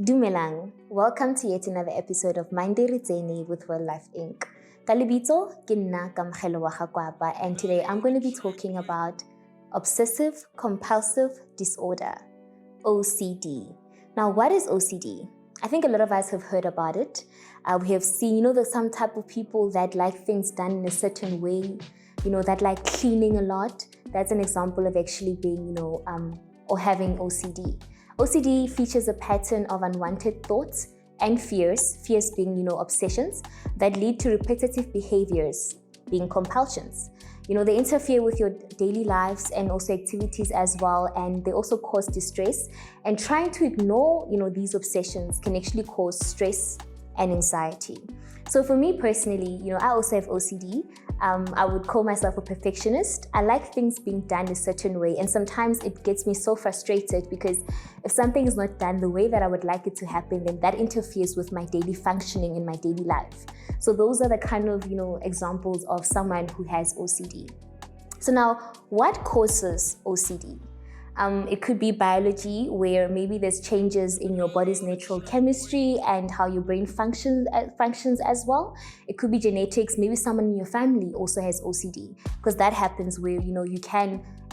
Dumelang, welcome to yet another episode of Tsene with World Life Inc. Kalibito, ke nna Kamogelo wa Gakwapa, and today I'm going to be talking about obsessive compulsive disorder, OCD. Now, what is OCD? I think a lot of us have heard about it. We have seen, there's some type of people that like things done in a certain way, that like cleaning a lot. That's an example of actually being, or having OCD. OCD features a pattern of unwanted thoughts and fears being, obsessions that lead to repetitive behaviors, being compulsions. They interfere with your daily lives and also activities as well, and they also cause distress. And trying to ignore, these obsessions can actually cause stress and anxiety. So for me personally, I also have OCD. I would call myself a perfectionist. I like things being done a certain way, and sometimes it gets me so frustrated because if something is not done the way that I would like it to happen, then that interferes with my daily functioning in my daily life. So those are the kind of, examples of someone who has OCD. So now, what causes OCD? It could be biology, where maybe there's changes in your body's natural chemistry and how your brain functions as well. It could be genetics. Maybe someone in your family also has OCD, because that happens where,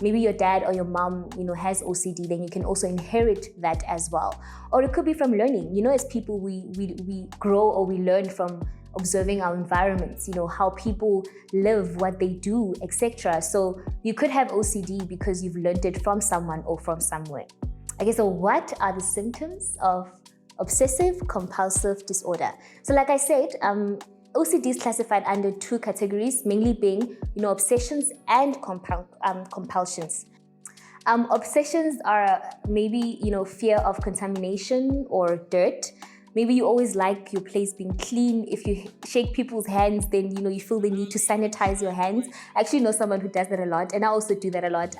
maybe your dad or your mom, has OCD, then you can also inherit that as well. Or it could be from learning. As people, we grow or we learn from observing our environments, how people live, what they do, etc. So you could have OCD because you've learned it from someone or from somewhere. Okay, so what are the symptoms of obsessive compulsive disorder? So like I said, OCD is classified under two categories, mainly being, obsessions and compulsions. Obsessions are maybe, fear of contamination or dirt. Maybe you always like your place being clean. If you shake people's hands, then you feel the need to sanitize your hands. I actually know someone who does that a lot, and I also do that a lot.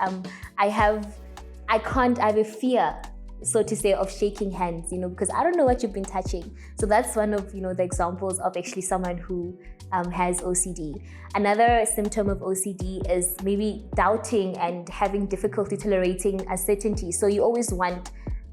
I have a fear, so to say, of shaking hands, because I don't know what you've been touching. So that's one of the examples of actually someone who has OCD. Another symptom of OCD is maybe doubting and having difficulty tolerating uncertainty. So you always want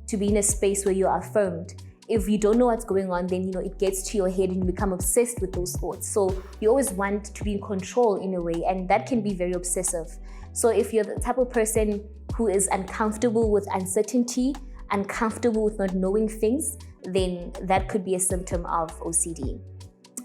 to be in a space where you are affirmed. If you don't know what's going on, then it gets to your head and you become obsessed with those thoughts. So you always want to be in control in a way, and that can be very obsessive. So if you're the type of person who is uncomfortable with uncertainty, uncomfortable with not knowing things, then that could be a symptom of OCD.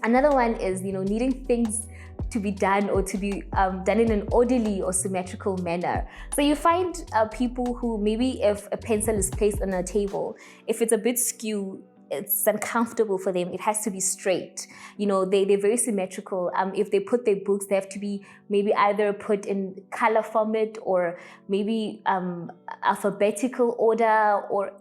Another one is, needing things to be done or to be done in an orderly or symmetrical manner. So you find people who maybe if a pencil is placed on a table, if it's a bit skew, it's uncomfortable for them. It has to be straight. They're very symmetrical. If they put their books, they have to be maybe either put in color format or maybe alphabetical order, or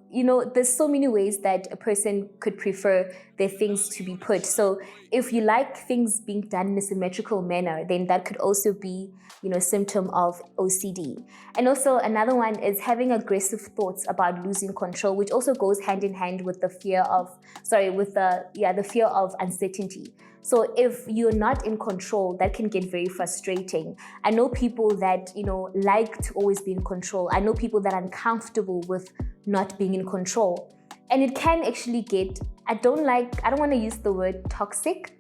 there's so many ways that a person could prefer their things to be put. So if you like things being done in a symmetrical manner, then that could also be a symptom of OCD. And also another one is having aggressive thoughts about losing control, which also goes hand in hand with the fear of uncertainty. So if you're not in control, that can get very frustrating. I know people that, like to always be in control. I know people that are uncomfortable with not being in control. And it can actually get, I don't want to use the word toxic,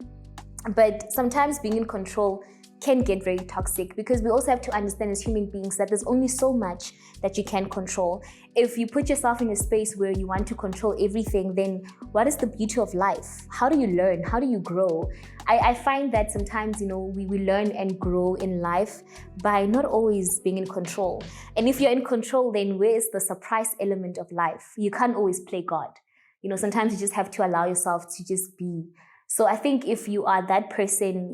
but sometimes being in control can get very toxic, because we also have to understand as human beings that there's only so much that you can control. If you put yourself in a space where you want to control everything, then what is the beauty of life? How do you learn? How do you grow? I find that sometimes, we learn and grow in life by not always being in control. And if you're in control, then where is the surprise element of life? You can't always play God. Sometimes you just have to allow yourself to just be. So I think if you are that person,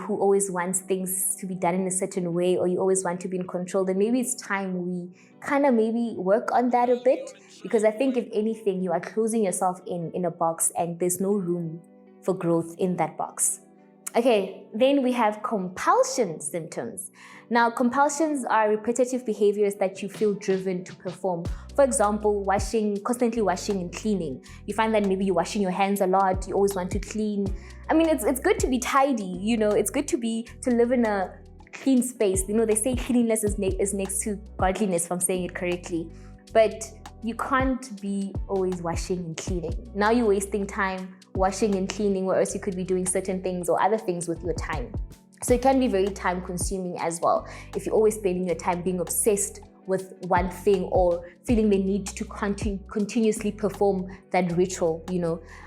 who always wants things to be done in a certain way, or you always want to be in control, then maybe it's time we kind of maybe work on that a bit. Because I think if anything, you are closing yourself in a box, and there's no room for growth in that box. Okay, then we have compulsion symptoms. Now, compulsions are repetitive behaviors that you feel driven to perform. For example, constantly washing and cleaning. You find that maybe you're washing your hands a lot, you always want to clean. I mean, it's good to be tidy, it's good to live in a clean space. They say cleanliness is next to godliness, if I'm saying it correctly. But you can't be always washing and cleaning. Now you're wasting time washing and cleaning, whereas you could be doing certain things or other things with your time. So it can be very time consuming as well if you're always spending your time being obsessed with one thing or feeling the need to continuously perform that ritual,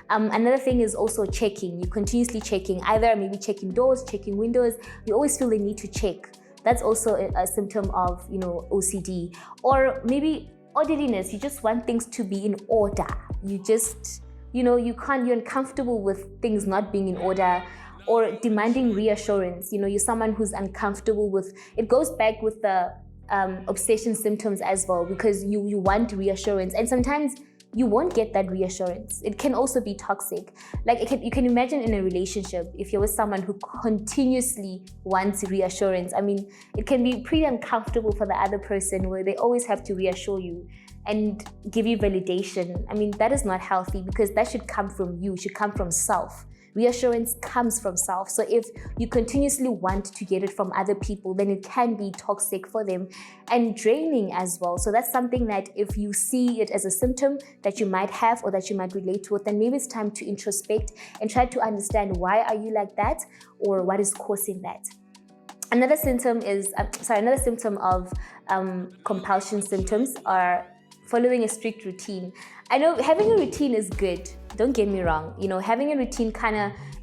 Another thing is also checking. You're continuously checking, either maybe checking doors, checking windows. You always feel the need to check. That's also a symptom of, OCD. Or maybe orderliness. You just want things to be in order. You just, you're uncomfortable with things not being in order, or demanding reassurance. You're someone who's uncomfortable with, it goes back with the obsession symptoms as well, because you want reassurance, and sometimes you won't get that reassurance. It can also be toxic. You can imagine in a relationship, if you're with someone who continuously wants reassurance, it can be pretty uncomfortable for the other person, where they always have to reassure you and give you validation. That is not healthy, because that should come from you, should come from self. Reassurance comes from self. So if you continuously want to get it from other people, then it can be toxic for them and draining as well. So that's something that if you see it as a symptom that you might have or that you might relate to, then maybe it's time to introspect and try to understand, why are you like that, or what is causing that. Another symptom of compulsion symptoms are following a strict routine. I know having a routine is good, don't get me wrong. Having a routine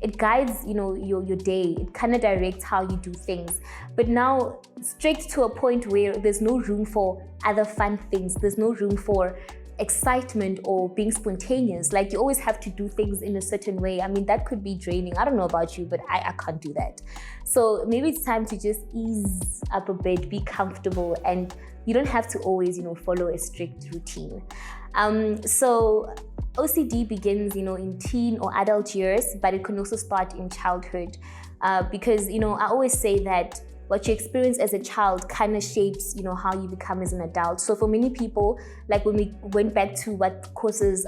it guides, your day. It directs how you do things. But now, strict to a point where there's no room for other fun things. There's no room for excitement or being spontaneous. You always have to do things in a certain way. That could be draining. I don't know about you, but I can't do that. So maybe it's time to just ease up a bit, be comfortable, and you don't have to always, follow a strict routine. So OCD begins, in teen or adult years, but it can also start in childhood. Because, I always say that what you experience as a child shapes, how you become as an adult. So for many people, when we went back to what causes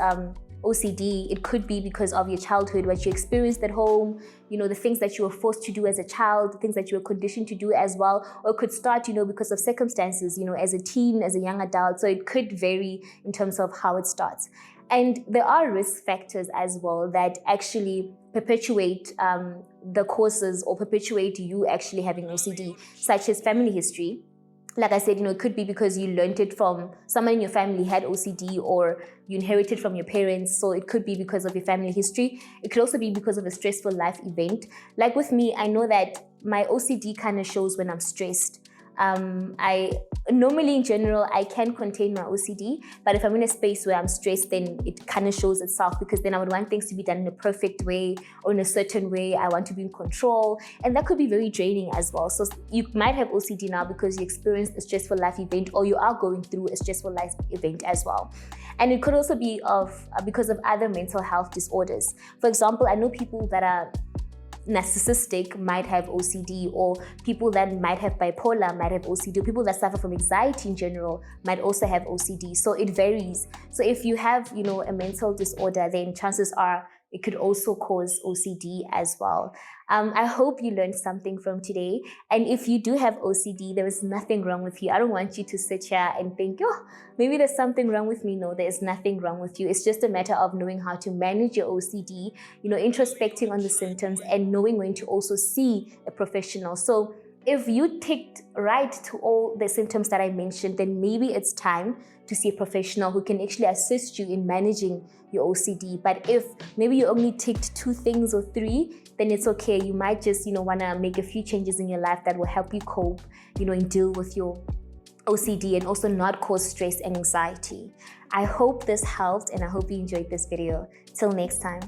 OCD, it could be because of your childhood, what you experienced at home, the things that you were forced to do as a child, the things that you were conditioned to do as well, or it could start, because of circumstances, as a teen, as a young adult. So it could vary in terms of how it starts. And there are risk factors as well that actually perpetuate the causes or perpetuate you actually having OCD, such as family history. Like I said, it could be because you learned it from someone in your family had OCD, or you inherited from your parents. So it could be because of your family history. It could also be because of a stressful life event. Like with me, I know that my OCD shows when I'm stressed. I normally, in general, I can contain my OCD, but if I'm in a space where I'm stressed, then it shows itself, because then I would want things to be done in a perfect way or in a certain way. I want to be in control, and that could be very draining as well. So you might have OCD now because you experienced a stressful life event, or you are going through a stressful life event as well. And it could also be because of other mental health disorders. For example, I know people that are narcissistic might have OCD, or people that might have bipolar might have OCD, or people that suffer from anxiety in general might also have OCD. So it varies. So if you have, a mental disorder, then chances are it could also cause OCD as well. I hope you learned something from today. And if you do have OCD, there is nothing wrong with you. I don't want you to sit here and think, maybe there's something wrong with me. No, there is nothing wrong with you. It's just a matter of knowing how to manage your OCD, introspecting on the symptoms, and knowing when to also see a professional. So if you ticked right to all the symptoms that I mentioned, then maybe it's time to see a professional who can actually assist you in managing your OCD. But if maybe you only ticked 2 things or 3, then it's okay. You might just, want to make a few changes in your life that will help you cope, and deal with your OCD and also not cause stress and anxiety. I hope this helped, and I hope you enjoyed this video. Till next time.